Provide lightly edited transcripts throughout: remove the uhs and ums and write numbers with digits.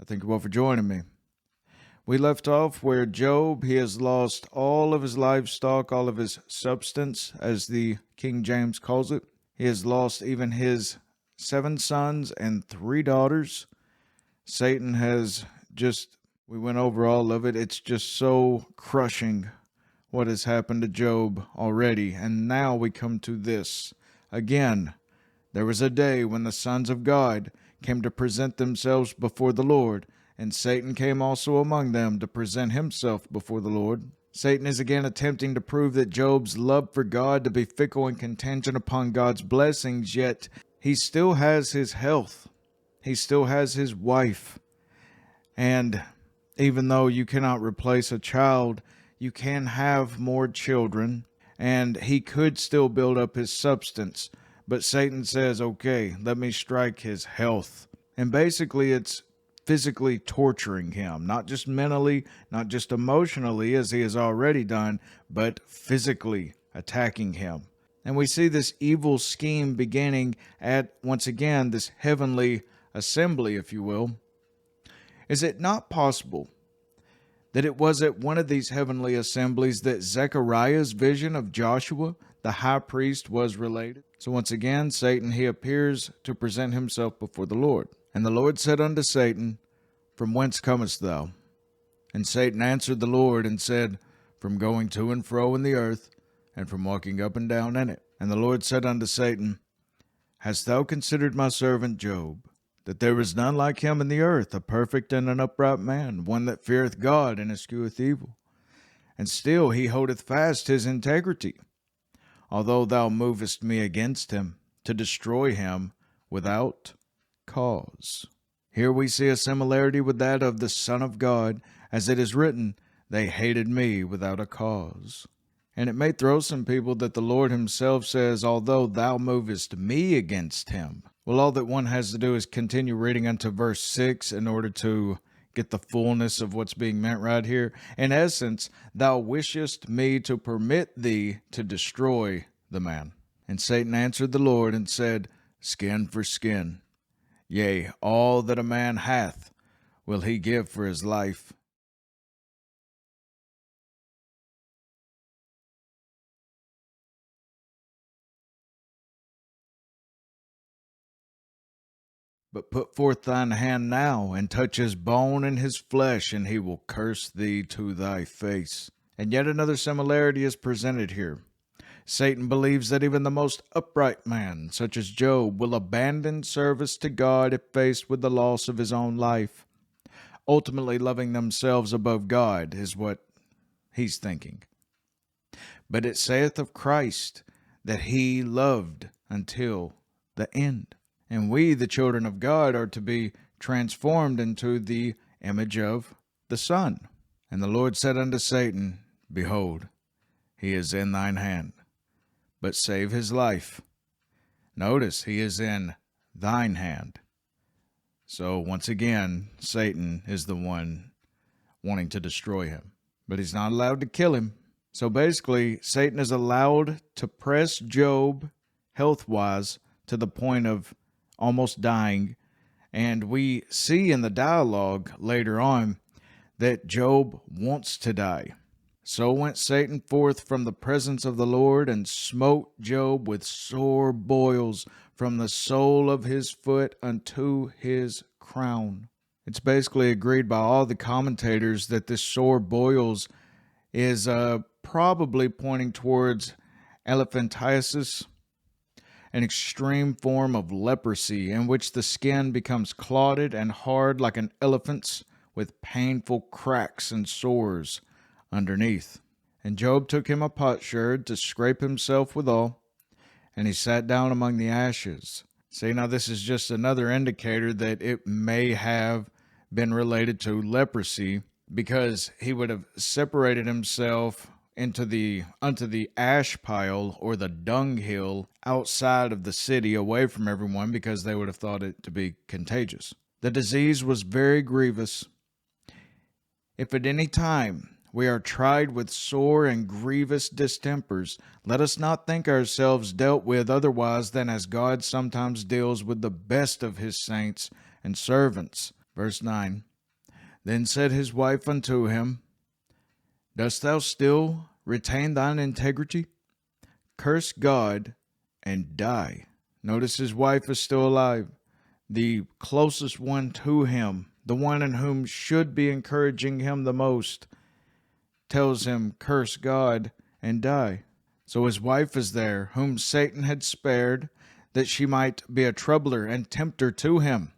Thank you all for joining me. We left off where Job, he has lost all of his livestock, all of his substance, as the King James calls it. He has lost even his 7 sons and 3 daughters. Satan has we went over all of it. It's just so crushing what has happened to Job already. And now we come to this. Again, there was a day when the sons of God came to present themselves before the Lord, and Satan came also among them to present himself before the Lord. Satan is again attempting to prove that Job's love for God to be fickle and contingent upon God's blessings, yet he still has his health. He still has his wife. And even though you cannot replace a child, you can have more children, and he could still build up his substance. But Satan says, okay, let me strike his health. And basically it's physically torturing him, not just mentally, not just emotionally as he has already done, but physically attacking him. And we see this evil scheme beginning at, once again, this heavenly assembly, if you will. Is it not possible that it was at one of these heavenly assemblies that Zechariah's vision of Joshua, the high priest, was related? So once again, Satan, he appears to present himself before the Lord. And the Lord said unto Satan, From whence comest thou? And Satan answered the Lord and said, From going to and fro in the earth, and from walking up and down in it. And the Lord said unto Satan, Hast thou considered my servant Job, that there is none like him in the earth, a perfect and an upright man, one that feareth God and escheweth evil? And still he holdeth fast his integrity, although thou movest me against him, to destroy him without cause. Here we see a similarity with that of the Son of God, as it is written, They hated me without a cause. And it may throw some people that the Lord himself says, Although thou movest me against him. Well, all that one has to do is continue reading unto verse 6 in order to get the fullness of what's being meant right here. In essence, thou wishest me to permit thee to destroy the man. And Satan answered the Lord and said, Skin for skin. Yea, all that a man hath will he give for his life. But put forth thine hand now, and touch his bone and his flesh, and he will curse thee to thy face. And yet another similarity is presented here. Satan believes that even the most upright man, such as Job, will abandon service to God if faced with the loss of his own life. Ultimately, loving themselves above God is what he's thinking. But it saith of Christ that he loved until the end. And we, the children of God, are to be transformed into the image of the Son. And the Lord said unto Satan, Behold, he is in thine hand, but save his life. Notice, he is in thine hand. So once again, Satan is the one wanting to destroy him. But he's not allowed to kill him. So basically, Satan is allowed to press Job health-wise to the point of almost dying. And we see in the dialogue later on that Job wants to die. So went Satan forth from the presence of the Lord, and smote Job with sore boils from the sole of his foot unto his crown. It's basically agreed by all the commentators that this sore boils is probably pointing towards elephantiasis, an extreme form of leprosy in which the skin becomes clotted and hard like an elephant's, with painful cracks and sores underneath. And Job took him a potsherd to scrape himself withal, and he sat down among the ashes. See, now this is just another indicator that it may have been related to leprosy, because he would have separated himself unto the ash pile or the dunghill outside of the city, away from everyone, because they would have thought it to be contagious. The disease was very grievous. If at any time we are tried with sore and grievous distempers, let us not think ourselves dealt with otherwise than as God sometimes deals with the best of his saints and servants. Verse 9. Then said his wife unto him, Dost thou still retain thine integrity? Curse God and die. Notice his wife is still alive, the closest one to him, the one in whom should be encouraging him the most, tells him, curse God and die. So his wife is there, whom Satan had spared, that she might be a troubler and tempter to him.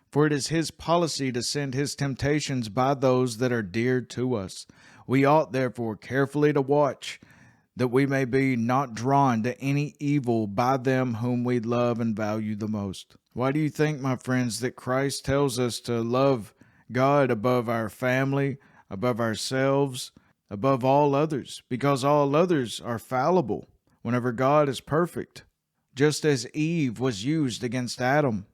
For it is his policy to send his temptations by those that are dear to us. We ought therefore carefully to watch, that we may be not drawn to any evil by them whom we love and value the most. Why do you think, my friends, that Christ tells us to love God above our family, above ourselves, above all others? Because all others are fallible whenever God is perfect. Just as Eve was used against Adam,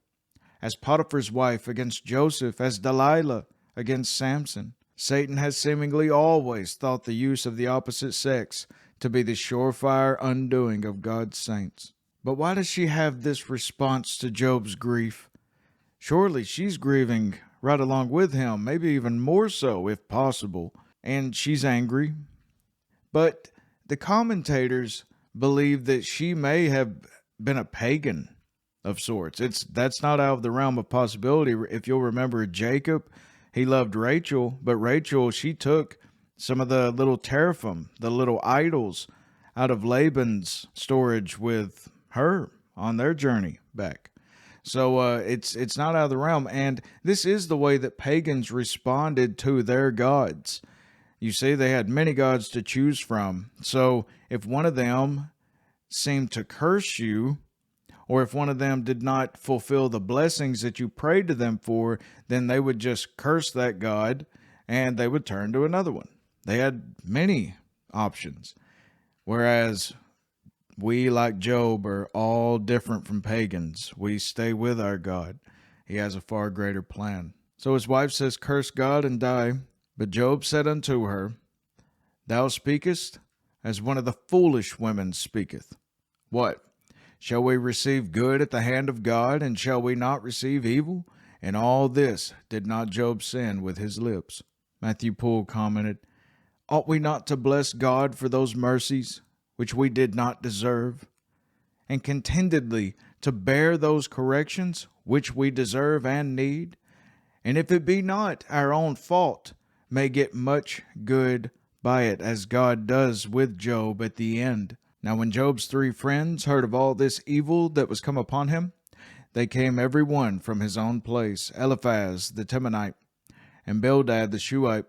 as Potiphar's wife against Joseph, as Delilah against Samson, Satan has seemingly always thought the use of the opposite sex to be the surefire undoing of God's saints. But why does she have this response to Job's grief? Surely she's grieving right along with him, maybe even more so if possible, and she's angry. But the commentators believe that she may have been a pagan of sorts. That's not out of the realm of possibility. If you'll remember Jacob, he loved Rachel, but Rachel, she took some of the little teraphim, the little idols, out of Laban's storage with her on their journey back. So it's not out of the realm. And this is the way that pagans responded to their gods. You see, they had many gods to choose from. So if one of them seemed to curse you, or if one of them did not fulfill the blessings that you prayed to them for, then they would just curse that god and they would turn to another one. They had many options. Whereas we, like Job, are all different from pagans. We stay with our God. He has a far greater plan. So his wife says, curse God and die. But Job said unto her, Thou speakest as one of the foolish women speaketh. What? Shall we receive good at the hand of God, and shall we not receive evil? In all this did not Job sin with his lips. Matthew Poole commented, Ought we not to bless God for those mercies which we did not deserve, and contentedly to bear those corrections which we deserve and need? And if it be not our own fault, may get much good by it, as God does with Job at the end. Now when Job's 3 friends heard of all this evil that was come upon him, they came every one from his own place, Eliphaz the Temanite, and Bildad the Shuhite,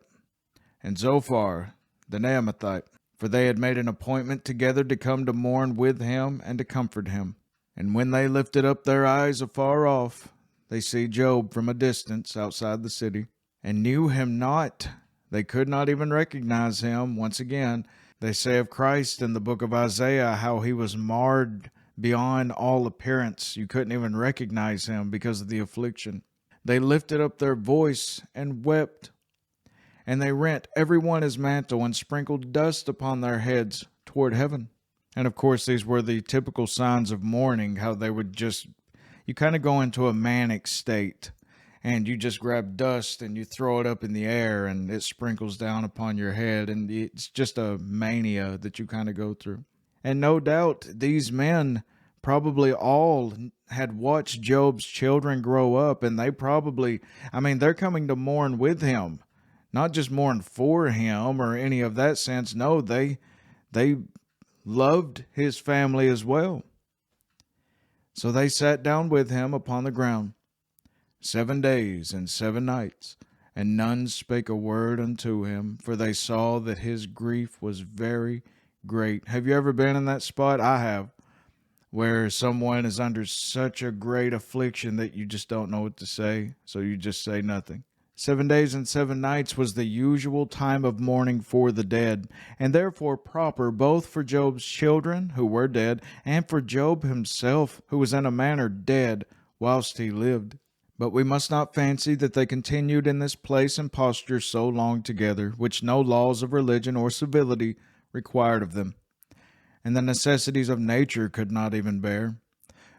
and Zophar the Naamathite, for they had made an appointment together to come to mourn with him and to comfort him. And when they lifted up their eyes afar off, they see Job from a distance outside the city, and knew him not. They could not even recognize him. Once again, they say of Christ in the book of Isaiah how he was marred beyond all appearance. You couldn't even recognize him because of the affliction. They lifted up their voice and wept, and they rent every one his mantle and sprinkled dust upon their heads toward heaven. And of course, these were the typical signs of mourning, how they would just, you kind of go into a manic state, and you just grab dust and you throw it up in the air and it sprinkles down upon your head, and it's just a mania that you kind of go through. And no doubt these men probably all had watched Job's children grow up, and they probably, they're coming to mourn with him. Not just mourn for him or any of that sense. No, they loved his family as well. So they sat down with him upon the ground 7 days and 7 nights, and none spake a word unto him, for they saw that his grief was very great. Have you ever been in that spot? I have, where someone is under such a great affliction that you just don't know what to say, so you just say nothing. 7 days and 7 nights was the usual time of mourning for the dead, and therefore proper both for Job's children, who were dead, and for Job himself, who was in a manner dead whilst he lived. But we must not fancy that they continued in this place and posture so long together, which no laws of religion or civility required of them, and the necessities of nature could not even bear,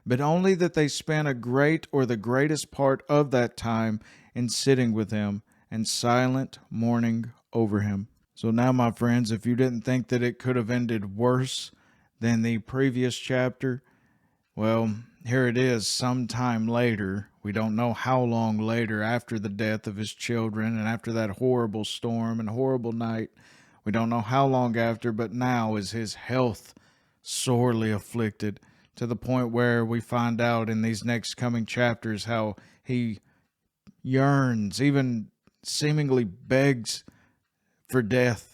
but only that they spent a great or the greatest part of that time in sitting with him and silent mourning over him. So now, my friends, if you didn't think that it could have ended worse than the previous chapter, well, here it is sometime later. We don't know how long later, after the death of his children and after that horrible storm and horrible night. We don't know how long after, but now is his health sorely afflicted, to the point where we find out in these next coming chapters how he yearns, even seemingly begs for death.